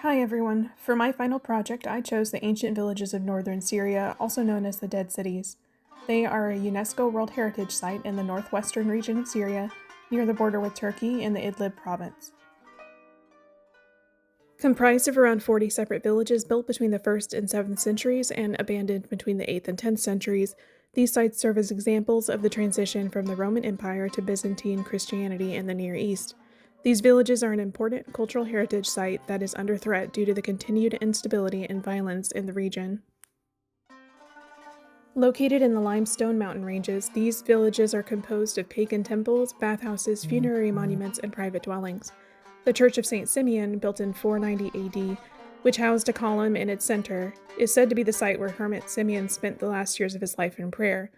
Hi everyone. For my final project, I chose the ancient villages of northern Syria, also known as the Dead Cities. They are a UNESCO World Heritage Site in the northwestern region of Syria, near the border with Turkey in the Idlib province. Comprised of around 40 separate villages built between the 1st and 7th centuries and abandoned between the 8th and 10th centuries, these sites serve as examples of the transition from the Roman Empire to Byzantine Christianity in the Near East. These villages are an important cultural heritage site that is under threat due to the continued instability and violence in the region. Located in the limestone mountain ranges, these villages are composed of pagan temples, bathhouses, funerary monuments, and private dwellings. The Church of St. Simeon, built in 490 AD, which housed a column in its center, is said to be the site where Hermit Simeon spent the last years of his life in prayer.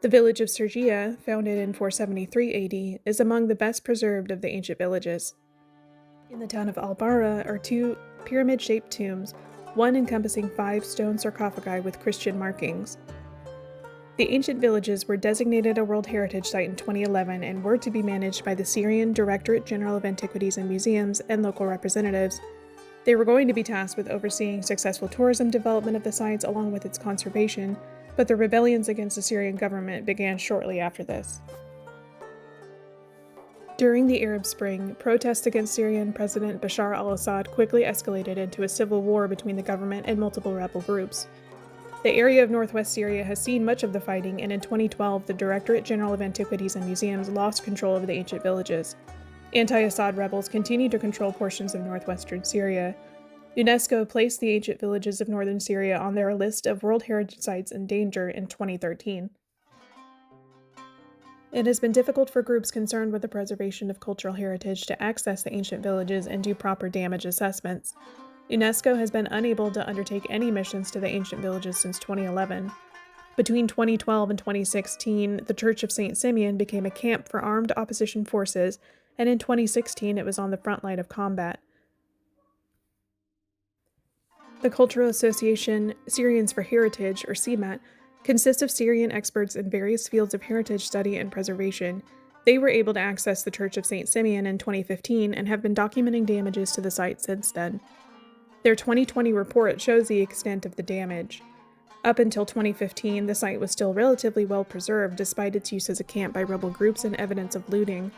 The village of Syria, founded in 473 AD, is among the best preserved of the ancient villages. In the town of Al-Bara are two pyramid-shaped tombs, one encompassing 5 stone sarcophagi with Christian markings. The ancient villages were designated a World Heritage Site in 2011 and were to be managed by the Syrian Directorate General of Antiquities and Museums and local representatives. They were going to be tasked with overseeing successful tourism development of the sites along with its conservation, but the rebellions against the Syrian government began shortly after this. During the Arab Spring, protests against Syrian President Bashar al-Assad quickly escalated into a civil war between the government and multiple rebel groups. The area of northwest Syria has seen much of the fighting, and in 2012, the Directorate General of Antiquities and Museums lost control of the ancient villages. Anti-Assad rebels continue to control portions of northwestern Syria. UNESCO placed the ancient villages of northern Syria on their list of World Heritage Sites in danger in 2013. It has been difficult for groups concerned with the preservation of cultural heritage to access the ancient villages and do proper damage assessments. UNESCO has been unable to undertake any missions to the ancient villages since 2011. Between 2012 and 2016, the Church of St. Simeon became a camp for armed opposition forces, and in 2016 it was on the front line of combat. The Cultural Association Syrians for Heritage, or CMAT, consists of Syrian experts in various fields of heritage study and preservation. They were able to access the Church of St. Simeon in 2015 and have been documenting damages to the site since then. Their 2020 report shows the extent of the damage. Up until 2015, the site was still relatively well preserved despite its use as a camp by rebel groups and evidence of looting.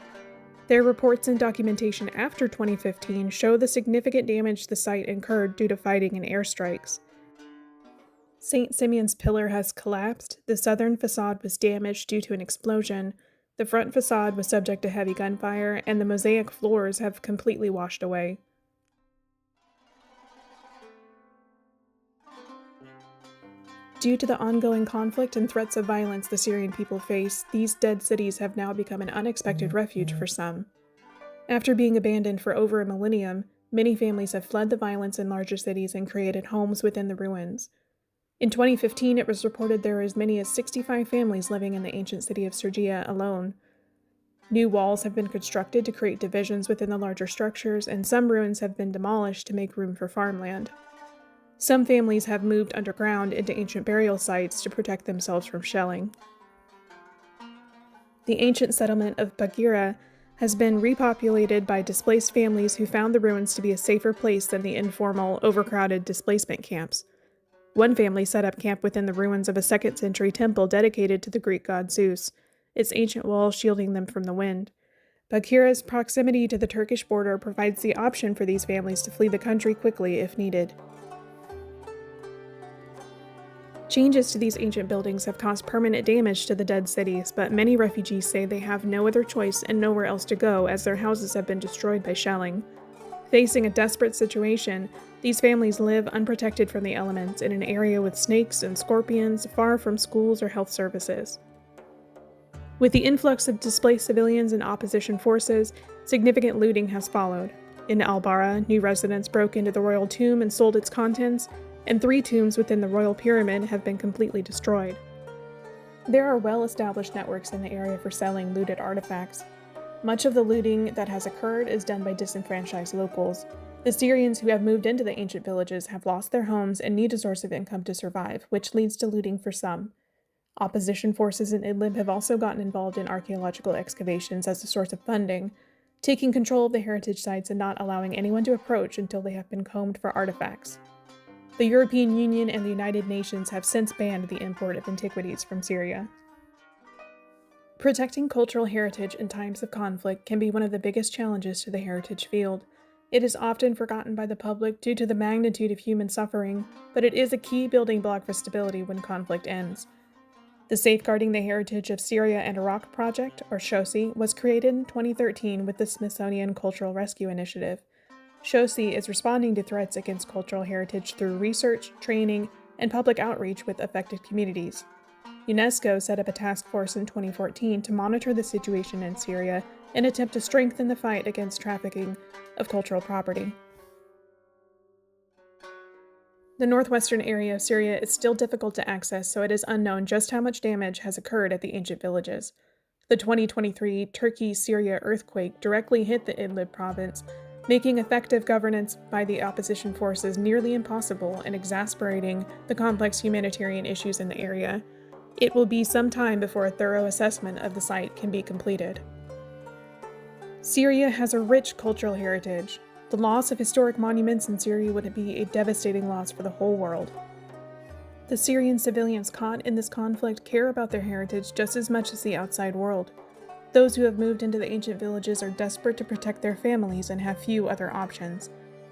Their reports and documentation after 2015 show the significant damage the site incurred due to fighting and airstrikes. St. Simeon's pillar has collapsed, the southern facade was damaged due to an explosion, the front facade was subject to heavy gunfire, and the mosaic floors have completely washed away. Due to the ongoing conflict and threats of violence the Syrian people face, these dead cities have now become an unexpected refuge for some. After being abandoned for over a millennium, many families have fled the violence in larger cities and created homes within the ruins. In 2015, it was reported there were as many as 65 families living in the ancient city of Syria alone. New walls have been constructed to create divisions within the larger structures, and some ruins have been demolished to make room for farmland. Some families have moved underground into ancient burial sites to protect themselves from shelling. The ancient settlement of Bagheera has been repopulated by displaced families who found the ruins to be a safer place than the informal, overcrowded displacement camps. One family set up camp within the ruins of a 2nd century temple dedicated to the Greek god Zeus, its ancient walls shielding them from the wind. Bagheera's proximity to the Turkish border provides the option for these families to flee the country quickly if needed. Changes to these ancient buildings have caused permanent damage to the dead cities, but many refugees say they have no other choice and nowhere else to go as their houses have been destroyed by shelling. Facing a desperate situation, these families live unprotected from the elements in an area with snakes and scorpions, far from schools or health services. With the influx of displaced civilians and opposition forces, significant looting has followed. In Al-Bara, new residents broke into the royal tomb and sold its contents, and 3 tombs within the royal pyramid have been completely destroyed. There are well-established networks in the area for selling looted artifacts. Much of the looting that has occurred is done by disenfranchised locals. The Syrians who have moved into the ancient villages have lost their homes and need a source of income to survive, which leads to looting for some. Opposition forces in Idlib have also gotten involved in archaeological excavations as a source of funding. taking control of the heritage sites and not allowing anyone to approach until they have been combed for artifacts. The European Union and the United Nations have since banned the import of antiquities from Syria. Protecting cultural heritage in times of conflict can be one of the biggest challenges to the heritage field. It is often forgotten by the public due to the magnitude of human suffering, but it is a key building block for stability when conflict ends. The Safeguarding the Heritage of Syria and Iraq Project, or SHOSI, was created in 2013 with the Smithsonian Cultural Rescue Initiative. SHOSI is responding to threats against cultural heritage through research, training, and public outreach with affected communities. UNESCO set up a task force in 2014 to monitor the situation in Syria and attempt to strengthen the fight against trafficking of cultural property. The northwestern area of Syria is still difficult to access, so it is unknown just how much damage has occurred at the ancient villages. The 2023 Turkey-Syria earthquake directly hit the Idlib province, making effective governance by the opposition forces nearly impossible and exacerbating the complex humanitarian issues in the area. It will be some time before a thorough assessment of the site can be completed. Syria has a rich cultural heritage. The loss of historic monuments in Syria would be a devastating loss for the whole world. The Syrian civilians caught in this conflict care about their heritage just as much as the outside world. Those who have moved into the ancient villages are desperate to protect their families and have few other options.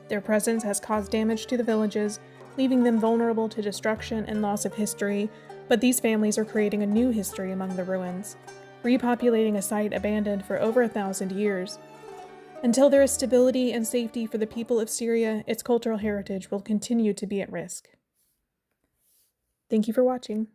Their presence has caused damage to the villages, leaving them vulnerable to destruction and loss of history, but these families are creating a new history among the ruins, repopulating a site abandoned for over 1,000 years. Until there is stability and safety for the people of Syria, its cultural heritage will continue to be at risk. Thank you for watching.